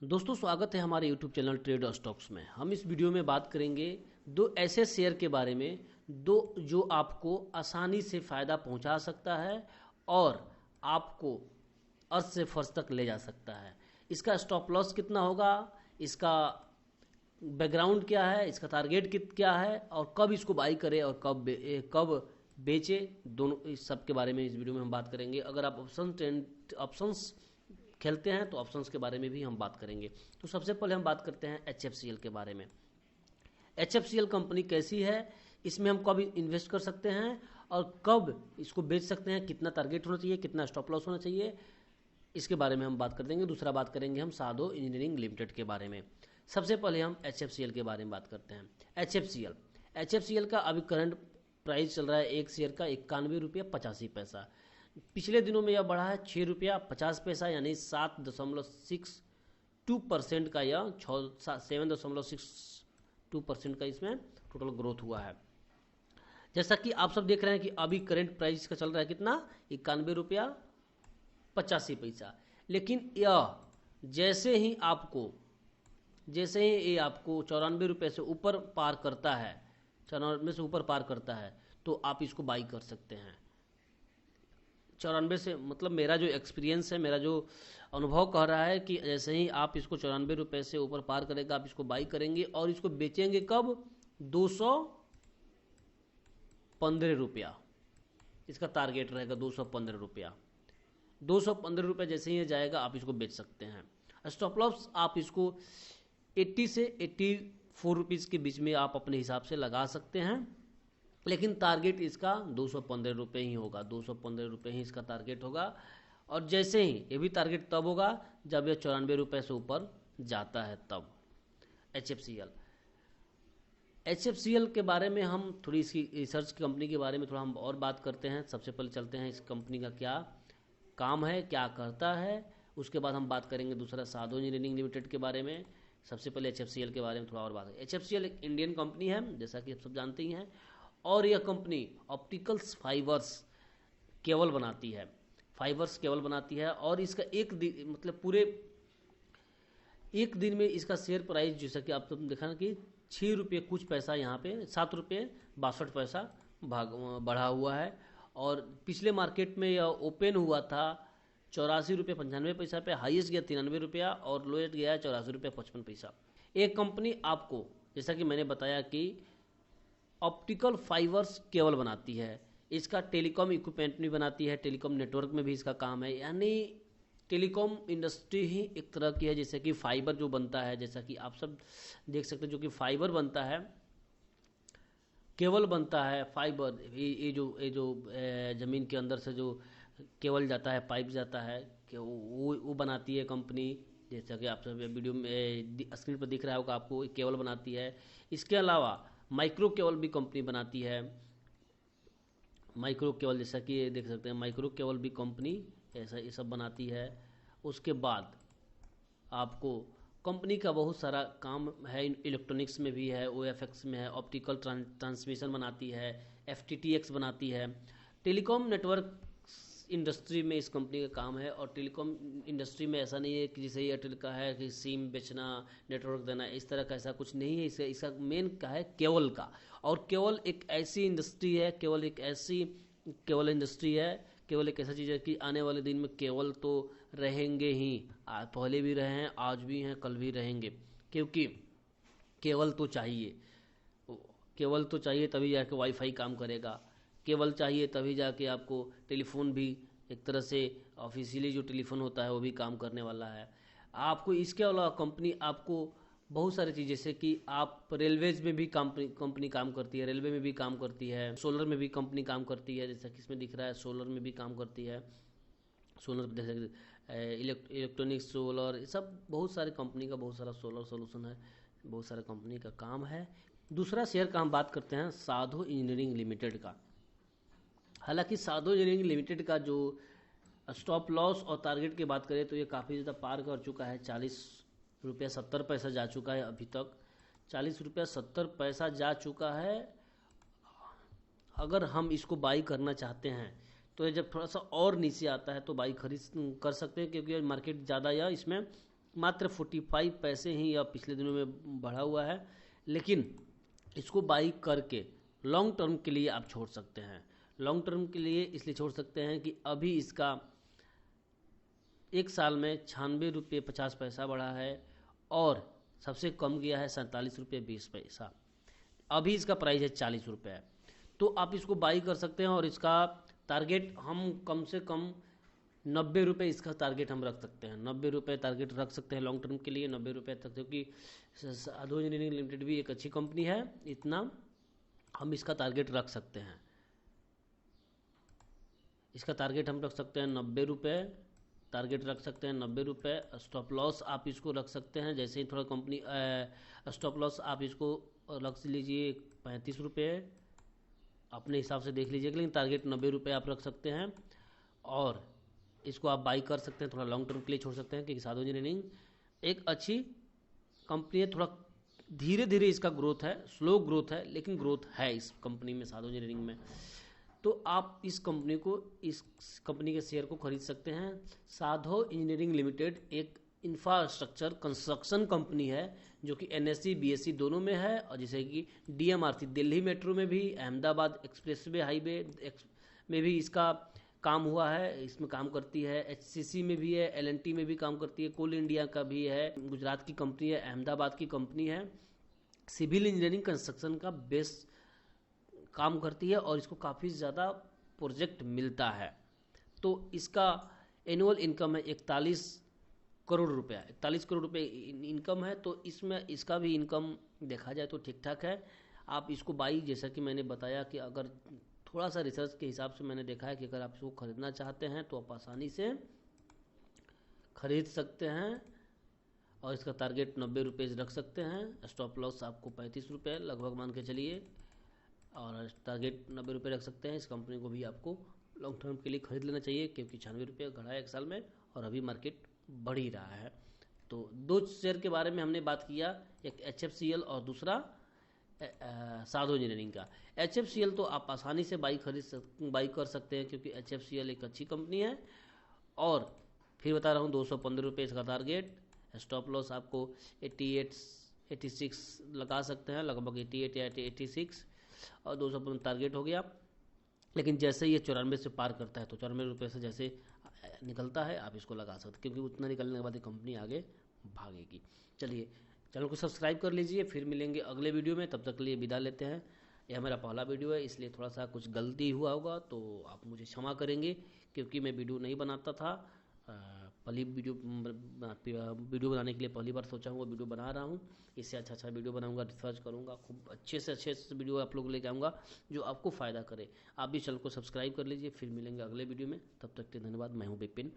दोस्तों स्वागत है हमारे YouTube चैनल ट्रेड और स्टॉक्स में। हम इस वीडियो में बात करेंगे दो ऐसे शेयर के बारे में जो आपको आसानी से फ़ायदा पहुंचा सकता है और आपको अर्थ से फर्श तक ले जा सकता है। इसका स्टॉप लॉस कितना होगा, इसका बैकग्राउंड क्या है, इसका टारगेट क्या है और कब इसको बाई करें और कब बेचे, दोनों इस सब के बारे में इस वीडियो में हम बात करेंगे। अगर आप ऑप्शंस खेलते हैं तो ऑप्शंस के बारे में भी हम बात करेंगे। तो सबसे पहले हम बात करते हैं HFCL के बारे में। HFCL कंपनी कैसी है, इसमें हम कब इन्वेस्ट कर सकते हैं और कब इसको बेच सकते हैं, कितना टारगेट होना चाहिए, कितना स्टॉप लॉस होना चाहिए, इसके बारे में हम बात कर देंगे। दूसरा बात करेंगे हम साधो इंजीनियरिंग लिमिटेड के बारे में। सबसे पहले हम HFCL के बारे में बात करते हैं। HFCL का अभी करंट प्राइस चल रहा है एक शेयर का 91 रुपया 85 पैसा। पिछले दिनों में यह बढ़ा है 6 रुपया 50 पैसा, यानी 7.62% का या 7.62% का इसमें टोटल ग्रोथ हुआ है। जैसा कि आप सब देख रहे हैं कि अभी करंट प्राइस का चल रहा है कितना, 91 रुपया 85 पैसा। लेकिन यह जैसे ही ये आपको 94 रुपये से ऊपर पार करता है, 94 से ऊपर पार करता है, तो आप इसको बाई कर सकते हैं। 94 से मतलब मेरा जो एक्सपीरियंस है, मेरा जो अनुभव कह रहा है कि जैसे ही आप इसको 94 रुपये से ऊपर पार करेगा, आप इसको बाई करेंगे और इसको बेचेंगे कब, 215 रुपया इसका टारगेट रहेगा। 215 रुपया 215 रुपये जैसे ही जाएगा आप इसको बेच सकते हैं। स्टॉप लॉस आप इसको 80 से 84 रुपीज़ के बीच में आप अपने हिसाब से लगा सकते हैं, लेकिन टारगेट इसका 215 रुपये ही होगा। 215 रुपये ही इसका टारगेट होगा। और जैसे ही ये भी टारगेट तब होगा जब यह 94 रुपये से ऊपर जाता है, तब। HFCL के बारे में हम थोड़ी इसकी रिसर्च कंपनी के बारे में थोड़ा हम और बात करते हैं। सबसे पहले चलते हैं इस कंपनी का क्या काम है, क्या करता है, उसके बाद हम बात करेंगे दूसरा साधो इंजीनियरिंग लिमिटेड के बारे में। सबसे पहले HFCL के बारे में थोड़ा और बात करें। HFCL एक इंडियन कंपनी है, जैसा कि आप सब जानते ही हैं, और यह कंपनी ऑप्टिकल्स फाइबर्स केबल बनाती है। और इसका मतलब पूरे एक दिन में इसका शेयर प्राइस, जैसा कि आप सब देखा ना कि 6 रुपये कुछ पैसा, यहाँ पे 7 रुपये 62 पैसा बढ़ा हुआ है। और पिछले मार्केट में यह ओपन हुआ था 84 रुपये 95 पैसा पे, हाईएस्ट गया 93 रुपया और लोएस्ट गया है 84 रुपये 55 पैसा। एक कंपनी आपको, जैसा कि मैंने बताया कि ऑप्टिकल फाइबर्स केबल बनाती है, इसका टेलीकॉम इक्विपमेंट भी बनाती है, टेलीकॉम नेटवर्क में भी इसका काम है। यानी टेलीकॉम इंडस्ट्री ही एक तरह की है, जैसे कि फाइबर जो बनता है, जैसा कि आप सब देख सकते हैं, जो कि फाइबर बनता है, केबल बनता है, फाइबर, ये जो ज़मीन के अंदर से जो केबल जाता है, पाइप जाता है, कि वो बनाती है कंपनी। जैसा कि आप सब वीडियो में स्क्रीन पर दिख रहा होगा आपको, केबल बनाती है। इसके अलावा माइक्रो केबल भी कंपनी बनाती है। माइक्रो केबल, जैसा कि ये देख सकते हैं, माइक्रो केबल भी कंपनी ऐसा ये सब बनाती है। उसके बाद आपको कंपनी का बहुत सारा काम है, इलेक्ट्रॉनिक्स में भी है, OFX में है, ऑप्टिकल ट्रांसमिशन बनाती है, FTTX बनाती है। टेलीकॉम नेटवर्क इंडस्ट्री में इस कंपनी का काम है। और टेलीकॉम इंडस्ट्री में ऐसा नहीं है कि जैसे एयरटेल का है कि सिम बेचना, नेटवर्क देना, इस तरह का ऐसा कुछ नहीं है। इसका मेन का है केबल का। और केबल एक ऐसी इंडस्ट्री है, केबल एक ऐसा चीज़ है कि आने वाले दिन में केबल तो रहेंगे ही, पहले भी रहे हैं, आज भी हैं, कल भी रहेंगे, क्योंकि केबल तो चाहिए तभी जाके वाईफाई काम करेगा। केबल चाहिए तभी जाके आपको टेलीफोन भी, एक तरह से ऑफिशियली जो टेलीफोन होता है वो भी काम करने वाला है। आपको इसके अलावा कंपनी आपको बहुत सारी चीज़, जैसे कि आप रेलवेज में भी कंपनी काम करती है, रेलवे में भी काम करती है, सोलर में भी कंपनी काम करती है, जैसा कि इसमें दिख रहा है, सोलर में भी काम करती है। सोलर जैसे इलेक्ट्रॉनिक्स, सोलर, सब बहुत सारे कंपनी का बहुत सारा सोलर सोल्यूशन है, बहुत सारा कंपनी का काम है। दूसरा शेयर का हम बात करते हैं साधो इंजीनियरिंग लिमिटेड का। हालांकि साधो इंजीनियरिंग लिमिटेड का जो स्टॉप लॉस और टारगेट की बात करें तो ये काफ़ी ज़्यादा पार कर चुका है। 40 रुपया 70 पैसा जा चुका है अभी तक, 40 रुपया 70 पैसा जा चुका है। अगर हम इसको बाई करना चाहते हैं तो ये जब थोड़ा सा और नीचे आता है तो बाई खरीद कर सकते हैं, क्योंकि मार्केट ज़्यादा या इसमें मात्र 45 पैसे ही या पिछले दिनों में बढ़ा हुआ है, लेकिन इसको बाई करके लॉन्ग टर्म के लिए आप छोड़ सकते हैं। लॉन्ग टर्म के लिए इसलिए छोड़ सकते हैं कि अभी इसका एक साल में 96 रुपये 50 पैसा बढ़ा है और सबसे कम गया है 47 रुपये 20 पैसा। अभी इसका प्राइस है 40 रुपये। तो आप इसको बाई कर सकते हैं और इसका टारगेट हम कम से कम 90 रुपये इसका टारगेट हम रख सकते हैं। 90 रुपये टारगेट रख सकते हैं लॉन्ग टर्म के लिए, 90 रुपये तक, क्योंकि साधु इंजीनियरिंग लिमिटेड भी एक अच्छी कंपनी है, इतना हम इसका टारगेट रख सकते हैं। इसका टारगेट हम रख सकते हैं 90 रुपये, टारगेट रख सकते हैं 90 रुपये। स्टॉप लॉस आप इसको रख सकते हैं, जैसे ही थोड़ा कंपनी स्टॉप लॉस आप इसको रख लीजिए 35 रुपये, अपने हिसाब से देख लीजिएगा, लेकिन टारगेट 90 रुपये आप रख सकते हैं और इसको आप बाई कर सकते हैं। थोड़ा लॉन्ग टर्म के लिए छोड़ सकते हैं, क्योंकि साधु इंजीनियरिंग एक अच्छी कंपनी है। थोड़ा धीरे धीरे इसका ग्रोथ है, स्लो ग्रोथ है, लेकिन ग्रोथ है इस कंपनी में, साधु इंजीनियरिंग में। तो आप इस कंपनी के शेयर को खरीद सकते हैं। साधु इंजीनियरिंग लिमिटेड एक इंफ्रास्ट्रक्चर कंस्ट्रक्शन कंपनी है जो कि एनएससी बीएससी दोनों में है, और जैसे कि डीएमआरसी दिल्ली मेट्रो में भी, अहमदाबाद एक्सप्रेसवे हाईवे में भी इसका काम हुआ है, इसमें काम करती है। एचसीसी में भी है, एलएनटी में भी काम करती है, कोल इंडिया का भी है, गुजरात की कंपनी है, अहमदाबाद की कंपनी है। सिविल इंजीनियरिंग कंस्ट्रक्शन का बेस काम करती है और इसको काफ़ी ज़्यादा प्रोजेक्ट मिलता है। तो इसका एनुअल इनकम है 41 करोड़ रुपया, 41 करोड़ रुपये इनकम है। तो इसमें इसका भी इनकम देखा जाए तो ठीक ठाक है। आप इसको बाई, जैसा कि मैंने बताया कि अगर थोड़ा सा रिसर्च के हिसाब से मैंने देखा है कि अगर आप इसको खरीदना चाहते हैं तो आप आसानी से खरीद सकते हैं और इसका टारगेट 90 रुपये रख सकते हैं। स्टॉप लॉस आपको 35 रुपये लगभग मान के चलिए, और टारगेट 90 रुपये रख सकते हैं। इस कंपनी को भी आपको लॉन्ग टर्म के लिए खरीद लेना चाहिए, क्योंकि 96 रुपये घटा है एक साल में और अभी मार्केट बढ़ ही रहा है। तो दो शेयर के बारे में हमने बात किया, एक HFCL और दूसरा साधु इंजीनियरिंग का। HFCL तो आप आसानी से बाई कर सकते हैं, क्योंकि HFCL एक अच्छी कंपनी है। और फिर बता रहा हूँ 215 रुपये इसका टारगेट। स्टॉप लॉस आपको 86 लगा सकते हैं, लगभग 88 या 86, और 215 टारगेट हो गया। लेकिन जैसे ये 94 से पार करता है तो 94 रुपये से जैसे निकलता है आप इसको लगा सकते हैं, क्योंकि उतना निकलने के बाद ये कंपनी आगे भागेगी। चलिए, चैनल को सब्सक्राइब कर लीजिए, फिर मिलेंगे अगले वीडियो में। तब तक के लिए विदा लेते हैं। यह मेरा पहला वीडियो है, इसलिए थोड़ा सा कुछ गलती हुआ होगा तो आप मुझे क्षमा करेंगे, क्योंकि मैं वीडियो नहीं बनाता था। पहली वीडियो बनाने के लिए पहली बार सोचा हूँ, वीडियो बना रहा हूँ। इससे अच्छा वीडियो बनाऊंगा, रिसर्च करूँगा, खूब अच्छे से वीडियो आप लोग लेके आऊँगा जो आपको फ़ायदा करे। आप भी चैनल को सब्सक्राइब कर लीजिए, फिर मिलेंगे अगले वीडियो में। तब तक के धन्यवाद। मैं हूँ विपिन।